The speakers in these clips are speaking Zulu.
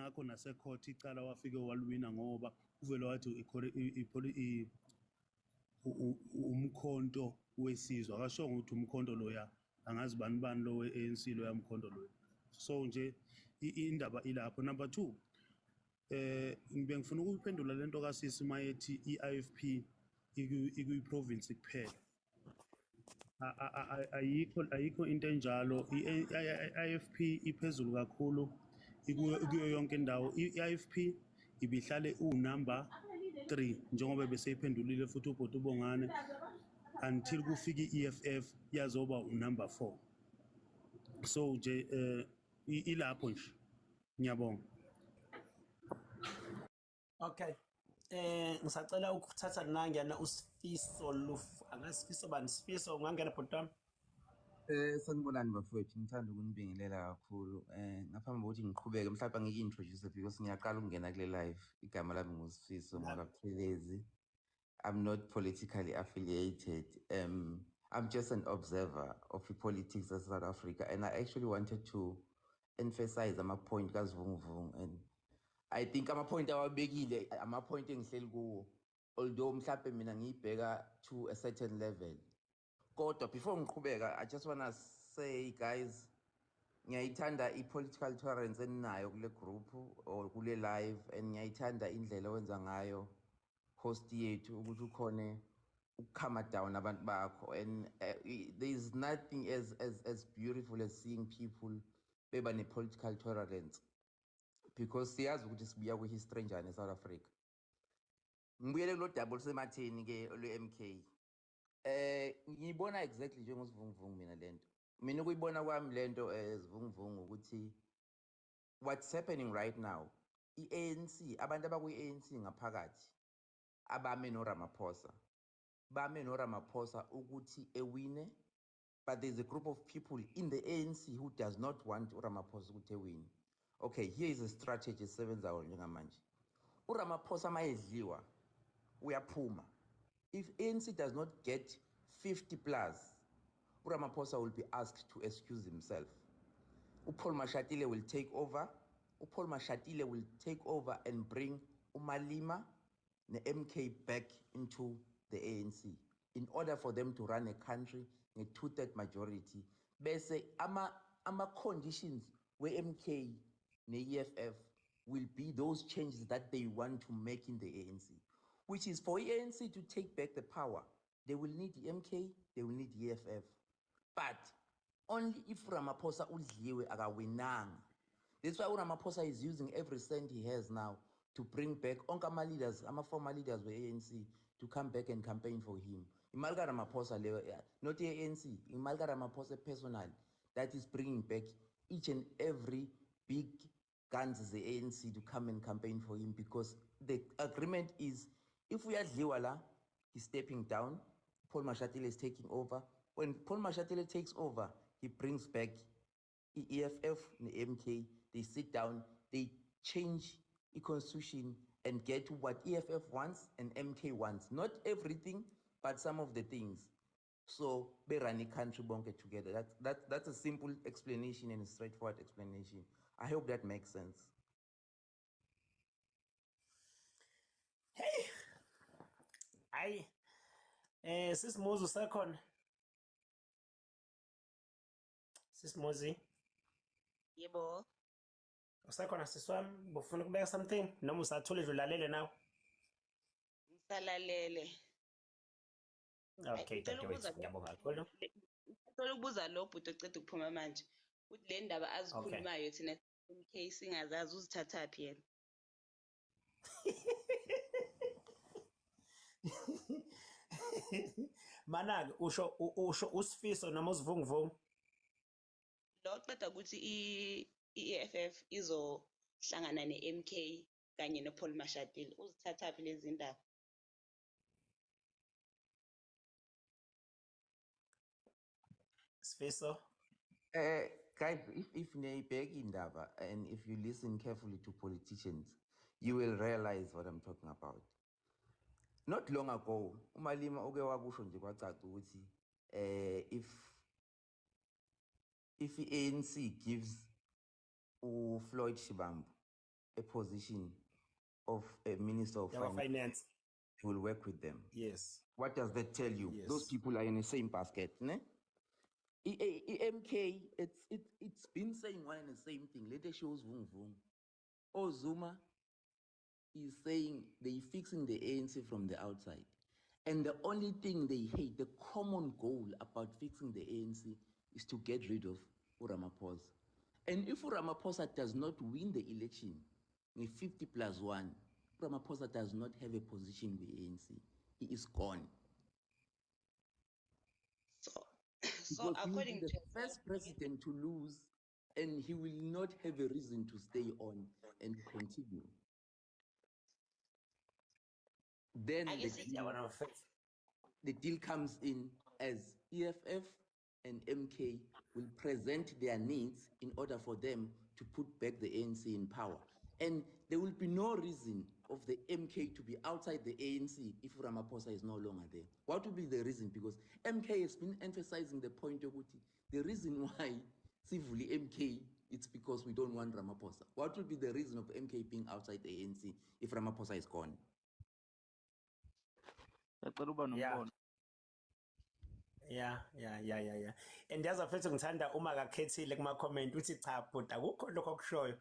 ngakho nasecourt icala wafike walwina ngoba uvele wathi umkhonto wesizwe akashongo ukuthi umkhonto loya angazi bani lo we-ANC lo yamkhonto loya. So nje indaba ilapho. Number 2, ngifuna ukuphendula lento kaSisi mayethi i-IFP ikuyi-province kuphela. Ayikho into enjalo. I-IFP iphezulu kakhulu kuyo yonke indawo. I-IFP ibihlale number 3 njengoba beseyiphendulile futhi ubhuti uBongane until kufika i-EFF yazoba number 4. So nje ilapho nje. Ngiyabonga. Okay. Ngisacela ukuthatha nangena uSifiso angasifiso bani Sifiso ungangena bhotwana. Sanibonani bafowethu, ngithanda ukunibingelela kakhulu. Ngaphambi kokuthi ngiqhubeke mhlawumbe ngiki-introduce because ngiyaqala ukungena kule live. Igama lami nguSifiso Makaphilezi. I'm not politically affiliated. I'm just an observer of the politics of South Africa, and I actually wanted to emphasize ama-point kaSivunguvungu, and I think ama-point awabekile ama-point engihleli kuwo, although mhlawumbe mina ngiyibheka to a certain level. Kodwa before ngiqhubeka, I just want to say guys, ngiyayithanda i-political tolerance eninayo kule group or kule live, and ngiyayithanda indlela owenza ngayo host yethu ukuthi ukhone ukukama down abantu bakho, and there is nothing as beautiful as seeing people beba ne-political tolerance, because siyazi ukuthi sibuya kwi-history njani eSouth Africa. Ngibuyele kulo double sematheni ke le-MK. Ngiyibona exactly njengosivunguvungu mina lento. Mina ukuyibona kwami lento Sivunguvungu ukuthi what's happening right now, i-ANC, abantu abakwi-ANC ngaphakathi abame noRamaphosa. Bame noRamaphosa ukuthi ewine, but there's a group of people in the ANC who does not want uRamaphosa ukuthi ewine. Okay, here is a strategy esebenzayo njengamanje. uRamaphosa mayedliwa uyaphuma. If ANC does not get 50 plus, uRamaphosa will be asked to excuse himself. Paul Mashatile will take over. Paul Mashatile will take over and bring uMalema the MK back into the ANC in order for them to run a country in a 2/3 majority. Bese ama conditions where MK ne EFF will be those changes that they want to make in the ANC, which is for ANC to take back the power. They will need the MK, they will need the EFF. But only if Ramaphosa udliwe akawinanga. That's why Ramaphosa is using every cent he has now to bring back onkama leaders, former leaders with ANC to come back and campaign for him. Imalga Ramaphosa, not the ANC, Imalga Ramaphosa personal that is bringing back each and every big guns the ANC to come and campaign for him, because the agreement is if we are Liwala, he's stepping down, Paul Mashatile is taking over. When Paul Mashatile takes over, he brings back EFF and MK, they sit down, they change the constitution and get what EFF wants and MK wants. Not everything, but some of the things. So they run the country bonke together. That's a simple explanation and a straightforward explanation. I hope that makes sense. Hey, Sisimozi usekhona? Sisimozi? Yebo. Usekhona siswami? Bufuna ukubeka something? Noma usathule nje ulalele nawe? Ngisalalele. Okay, ngiyabonga kakhulu. Ngicela ukubuza lo bhuti oceda ukuphuma manje. Uthi le ndaba azikhulumayo thina MK singazazi uzithathaphi yena. Manake usho uSifiso noma uSivunguvungu? Lo qeda ukuthi iEFF izohlangana neMK kanye noPaul Mashatile. Uzithathaphi lezi ndaba? Sifiso? Guys, if niyibheka indaba and if you listen carefully to politicians, you will realize what I'm talking about. Not long ago, uMalema uke wakusho nje kwacaca ukuthi if ANC gives uFloyd Shivambu a position of a minister of finance finance. will work with them. Yes. What does that tell you? Yes. Those people are in the same basket, ne? MK, it's been saying one and the same thing. Later shows vung vung. Oh, Zuma is saying they fixing the ANC from the outside. And the only thing they hate, the common goal about fixing the ANC is to get rid of Ramaphosa. And if Ramaphosa does not win the election, 50+1, Ramaphosa does not have a position in the ANC. He is gone. So Because he will be according the to first president to lose, and he will not have a reason to stay on and continue. Then I guess the deal comes in as EFF and MK will present their needs in order for them to put back the ANC in power. And there will be no reason of the MK to be outside the ANC if Ramaphosa is no longer there. What will be the reason? Because MK has been emphasizing the point of the reason why civilly MK, it's because we don't want Ramaphosa. What will be the reason of MK being outside the ANC if Ramaphosa is gone? Yeah. And yazi futhi ngithanda uma akakhethile kuma comment uthi cha bhuti akukho lokho okushoyo.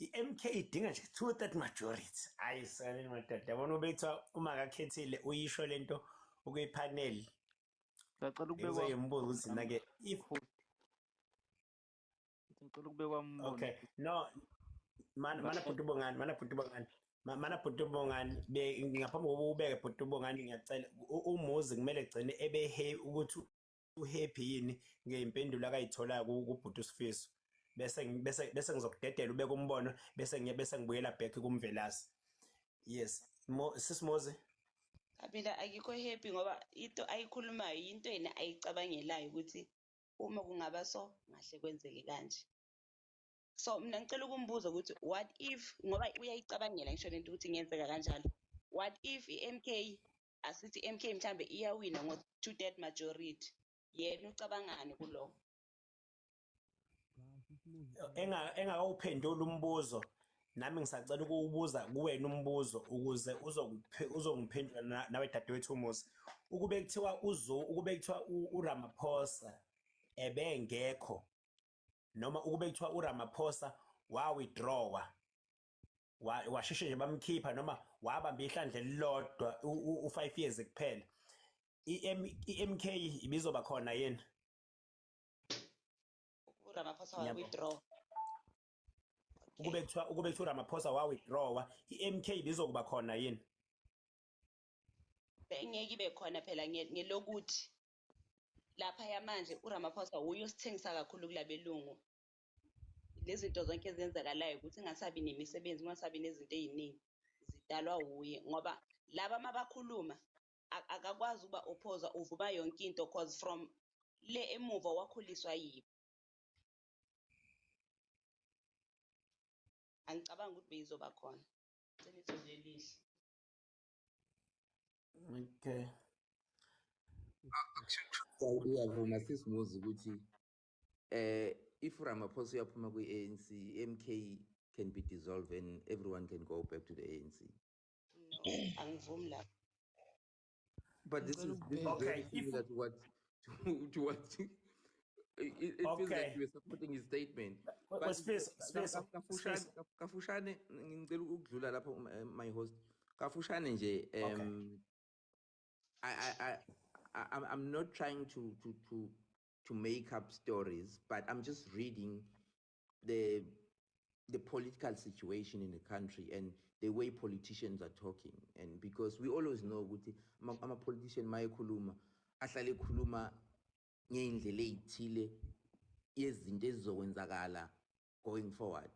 I-MK idinga nje 2/3 majority. Hayi sanele madoda. Yabona ubethiwa uma akakhethile uyisho lento ukuyipanel. Ngicela Ngizeyimbuza ukuthi nake if okay no mana bhuti ubongani ngaphambi kokuba ubeke bhuti ubongani ngiyacela umuzi kumele egcine ukuthi uhappy yini ngeyimpendulo akayithola kubhuti uSifiso bese ngizokudedela ubeke umbono bese ngibuyela back kumvelasi. Yes sisimozi mina akikho happy ngoba into ayikhulumayo into yena ayicabangelayo ukuthi uma kungaba so ngahle kwenzeke kanje. So mina ngicela ukumbuza ukuthi what if ngoba uyayicabangela ngisho lento ukuthi ngiyenzeka kanjalo. What if iMK asithi MK mhlambe iyawina ngo 2/3 majority. Yena ucabangani kuloko? engakawuphendula umbuzo nami ngisacela ukuwubuza kuwena umbuzo ukuze uzongiphendula nawe dadewethu Umusi. Ukube kuthiwa uRamaphosa ebengekho noma ukube kuthiwa uRamaphosa withdrawa washeshe nje bamkhipha noma wabamba ihlandla elilodwa u5 years kuphela iMK ibizoba khona yena uRamaphosa withdraw. Ukube kuthiwa uRamaphosa withdrawa iMK ibizokuba khona yini? Bengeke ibe khona phela ngelokuthi lapha yamanje uRamaphosa uyosithengisa kakhulu kulabelungu. Lezi zinto zonke ezenzakalayo ukuthi ingasabi nemisebenzi kungasabi nezinto eziningi zidalwa uye ngoba laba mabakhuluma akakwazi ukuba opposer uvuma yonke into cause from le emuva wakhuliswa yibo. Angicabanga ukuthi beyizoba khona. Selithi nje lihle. Okay. Uyavuma sisimuzi ukuthi if Ramaphosa uyaphuma kwi-ANC, MK can be dissolved and everyone can go back to the ANC. No, angivumi lapho. But this is okay. very similar to what it feels like you were supporting his statement. But kafushane ngicela ukudlula lapho my host. Kafushane nje I'm not trying to make up stories, but I'm just reading the political situation in the country and the way politicians are talking. And because we always know ukuthi ama politician mayekhuluma ahlale ekhuluma ngeindlela ezithile yezinto ezizokwenzakala going forward.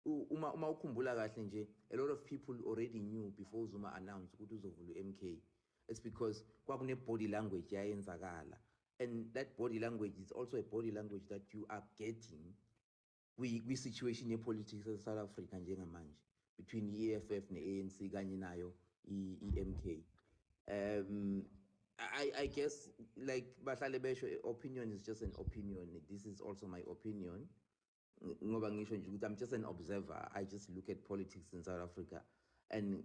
Uma ukhumbula kahle nje a lot of people already knew before Zuma announced ukuthi uzovula MK. It's because kwakune body language yayenzakala, and that body language is also a body language that you are getting we situation ye politics of South Africa njengamanje between EFF ne ANC kanye nayo iMK. I guess like bahlale besho opinion is just an opinion. This is also my opinion. ngoba ngisho nje ukuthi I'm just an observer. I just look at politics in South Africa, and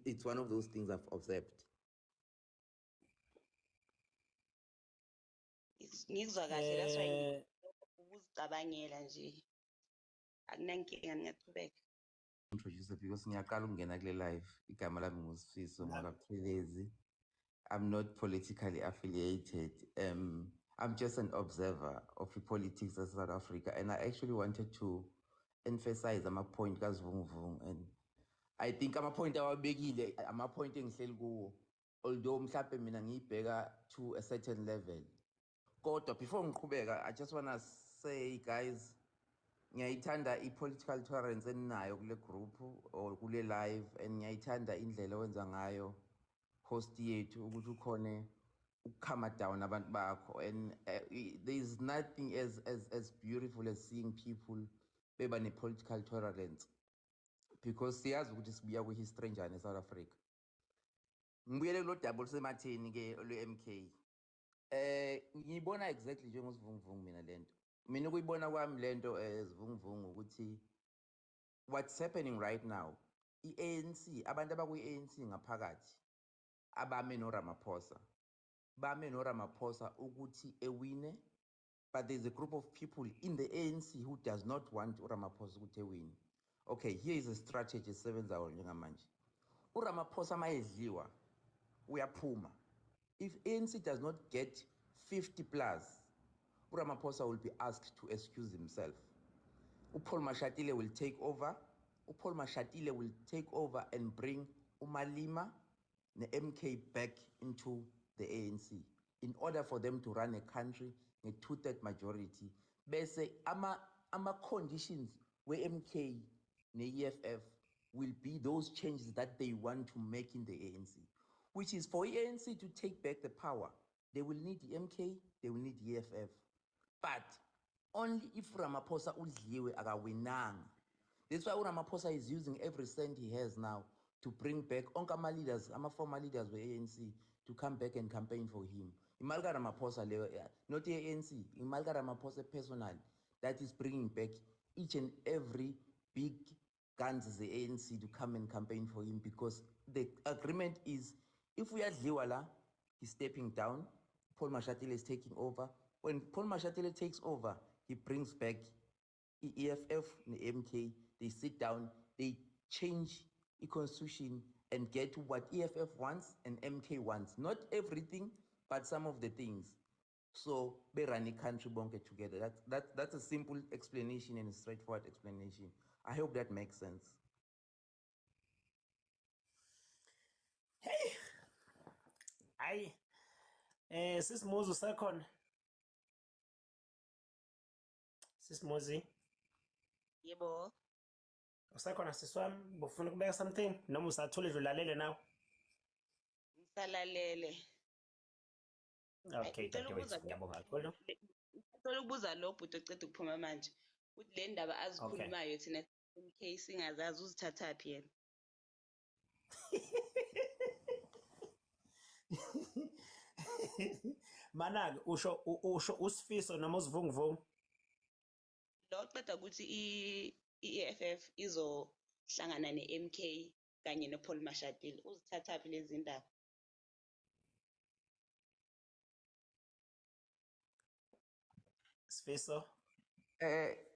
it's one of those things I've observed. Ngikuzwa kahle, that's why Eh, ukuzicabangela nje. Akunankinga, ngiyaqhubeka. Introduce because ngiyaqala ukungena kule live. Igama lami nguSifiso na- Magaphelezi. I'm not politically affiliated. I'm just an observer of the politics of South Africa, and I actually wanted to emphasize ama-point kaZvunguvungu, and I think ama-point awabekile ama-point engihleli kuwo, although mhlampe mina ngiyibheka to a certain level. Kodwa before ngiqhubeka, I just want to say, guys, ngiyayithanda i-political tolerance eninayo kule group or kule live, and ngiyayithanda indlela owenza ngayo host yethu ukuthi ukhone ukukama down abantu bakho, and there is nothing as beautiful as seeing people beba ne-political tolerance, because siyazi ukuthi sibuya kwi-history njani eSouth Africa. Ngibuyele kulo double sematheni-ke lwe-MK. Ngiyibona exactly njengoSivunguvungu mina lento. Mina ukuyibona kwami lento Sivunguvungu ukuthi what's happening right now, i-ANC, abantu abakwi-ANC ngaphakathi abame noRamaphosa, bame noRamaphosa ukuthi ewine, but there's a group of people in the ANC who does not want uRamaphosa ukuthi ewine. Okay, here is a strategy esebenzayo njengamanje. uRamaphosa mayedliwa uyaphuma. If ANC does not get 50 plus, uRamaphosa will be asked to excuse himself. Paul Mashatile will take over. Paul Mashatile will take over and bring uMalima the MK back into the ANC in order for them to run a country a 2/3 majority. Bese ama conditions where MK ne EFF will be those changes that they want to make in the ANC, which is for ANC to take back the power. They will need the MK, they will need EFF, but only if Ramaphosa udliwe akawinanga. That's why Ramaphosa is using every cent he has now to bring back onkama leaders, former leaders of ANC, to come back and campaign for him. Imalga Ramaphosa, not the ANC, Imalga Ramaphosa personal, that is bringing back each and every big guns as the ANC to come and campaign for him, because the agreement is, if we are Liwala, he's stepping down, Paul Mashatile is taking over. When Paul Mashatile takes over, he brings back EFF and MK, they sit down, they change the constitution and get what EFF wants and MK wants. Not everything, but some of the things. So they run the country bonke together. That's a simple explanation and a straightforward explanation. I hope that makes sense. Hey, hayi, sisimuzi usekhona? Sisimuzi, Yebo. usekhona sisi wami? Bufuna ukubeka something noma usathule nje ulalele nawe? Ngisalalele. Okay, dadewethu, ngiyabonga kakhulu. Ngicela ukubuza lo bhuti oceda ukuphuma manje. Ukuthi le ndaba azikhulumayo thina MK singazazi uzithathaphi yena. Mana-ke usho uSifiso noma uSivunguvungu? Lo oceda ukuthi i-EFF izohlangana ne-MK kanye noPaul Mashatile. Uzithathaphi lezi ndaba? Sifiso?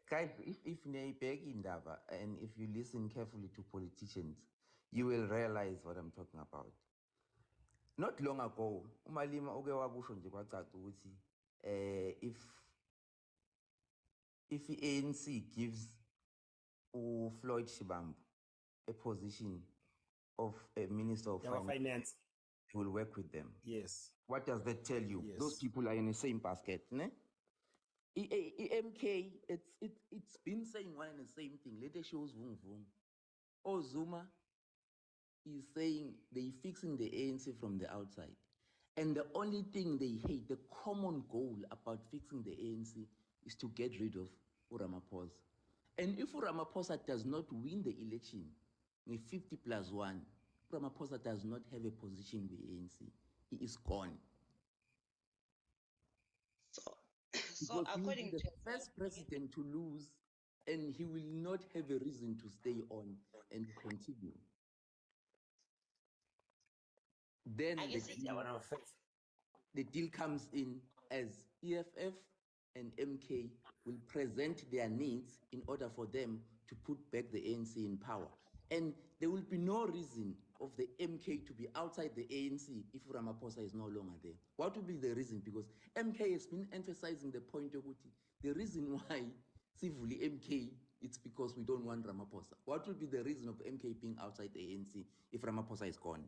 Guys, if niyayibheka indaba and if you listen carefully to politicians, you will realize what I'm talking about. Not long ago, uMalima uke wakusho nje kwacaca ukuthi if ANC gives Floyd Shibambu a position of a minister of finance, he will work with them. Yes. What does that tell you? Yes. Those people are in the same basket, ne? MK, it's been saying one and the same thing. Later shows Vung. Zuma is saying they fixing the ANC from the outside. And the only thing they hate, the common goal about fixing the ANC, is to get rid of Ramaphosa. And if Ramaphosa does not win the election with 50+1, Ramaphosa does not have a position with ANC. He is gone. So because he will be according the to first president to lose, and he will not have a reason to stay on and continue. Then I guess it's Yabona mfethu. the deal comes in as EFF and MK will present their needs in order for them to put back the ANC in power. And there will be no reason of the MK to be outside the ANC if Ramaphosa is no longer there. What will be the reason? Because MK has been emphasizing the point of the reason why Sivuli MK, it's because we don't want Ramaphosa. What will be the reason of MK being outside the ANC if Ramaphosa is gone?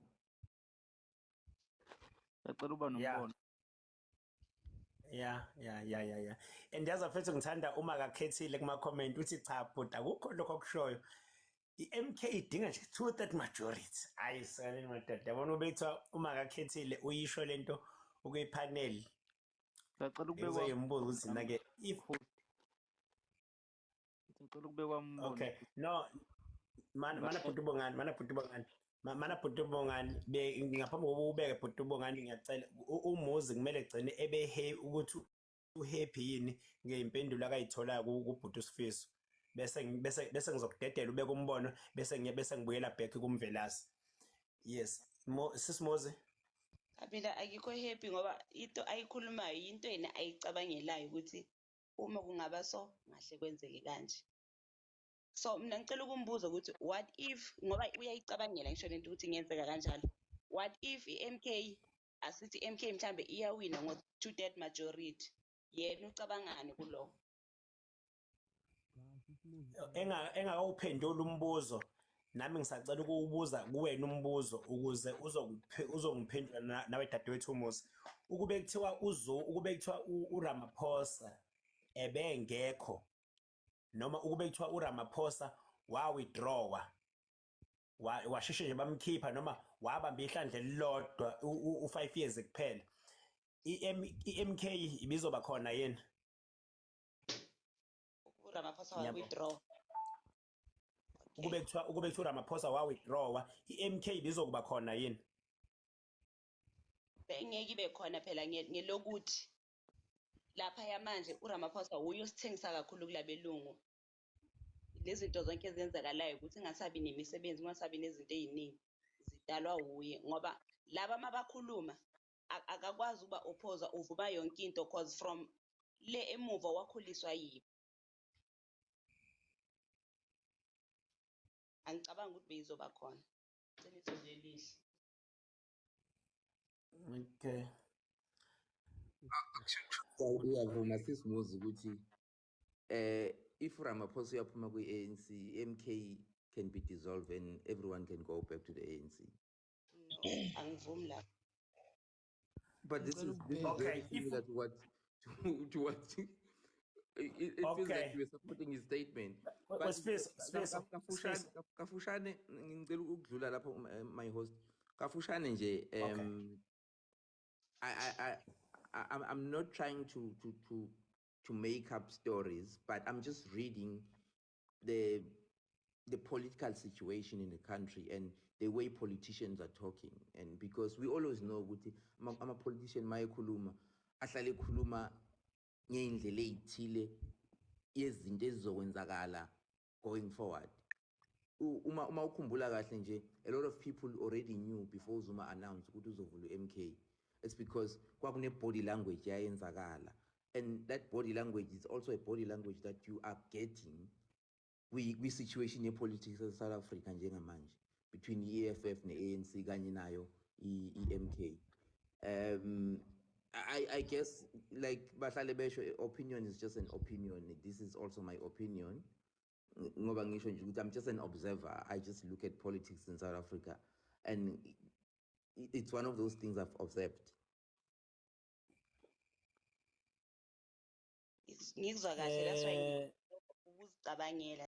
Ngicela uba Yeah. nombono. Yeah. And yazi mfethu ngithanda uma akakhethile kuma comment uthi cha bhuti akukho lokho okushoyo. I-MK idinga nje 2/3 majority. Hayi sanele madoda. Yabona ubethiwa uma akakhethile uyisho lento okuyipanel. Ngicela ukubekwa Ngizeyimbuza ukuthi nake if ngicela ukubekwa umbono. okay no mana bhuti ubongani mana bhuti ubongani ngaphambi kokuba ubeke bhuti ubongani ngiyacela umuzi kumele egcine ukuthi uhappy yini ngeyimpendulo akayitholayo kubhuti uSifiso bese ngizokudedela ubeke umbono bese ngibuyela back kumvelasi. Yes sisimozi mina akikho happy ngoba into ayikhulumayo into yena ayicabangelayo ukuthi uma kungaba so ngahle kwenzeke kanje. So mina ngicela ukumbuza ukuthi what if ngoba uyayicabangela ngisho lento ukuthi ngiyenzeka kanjalo. What if iMK asithi MK mhlambe iyawina ngo 2/3 majority. Yena ucabangani kuloko? engakawuphendula umbuzo nami ngisacela ukuwubuza kuwena umbuzo ukuze uzongiphendula nawe dadewethu umuzi ukube kuthiwa uRamaphosa ebengekho noma ukube kuthiwa uRamaphosa withdrawa washeshe nje bamkhipha noma wabamba ihlandla elilodwa u5 years kuphela iMK ibizoba khona yena uRamaphosa wa withdraw. ukube kuthiwa uRamaphosa withdrawa iMK ibizokuba khona yini Bengeke ibe khona phela ngelokuthi lapha yamanje uRamaphosa uyosithengisa kakhulu kulabelungu. Lezi zinto zonke ezenzakalayo ukuthi ingasabi nemisebenzi ungasabi nezinto eziningi zidalwa uye ngoba laba mabakhuluma akakwazi ukuba opposer uvuma yonke into cause from le emuva wakhuliswa yibo. Angicabanga ukuthi beyizoba khona. Iqiniso lelihle. okay Uyavuma sisimuzi ukuthi if Ramaphosa uyaphuma kwi-ANC, MK can be dissolved and everyone can go back to the ANC. No, angivumi lapho. But this is Okay, very similar to what it feels like Okay. you were supporting his statement. But Sifiso kafushane ngicela ukudlula lapho my host. Kafushane nje I'm not trying to make up stories, but I'm just reading the political situation in the country and the way politicians are talking. And because we always know ukuthi ama politician mayekhuluma ahlale ekhuluma ngeindlela ezithile yezinto ezizokwenzakala going forward. Uma ukhumbula kahle nje a lot of people already knew before Zuma announced ukuthi uzovula MK. It's because kwakune body language yayenzakala, and that body language is also a body language that you are getting we situation politics in South Africa njengamanje between EFF ne-ANC kanye nayo i-MK. I guess like bahlale besho opinion is just an opinion. This is also my opinion. Ngoba ngisho nje ukuthi I'm just an observer. I just look at politics in South Africa and it's one of those things I've observed. Ngizwa kahle that's why ukuzicabangela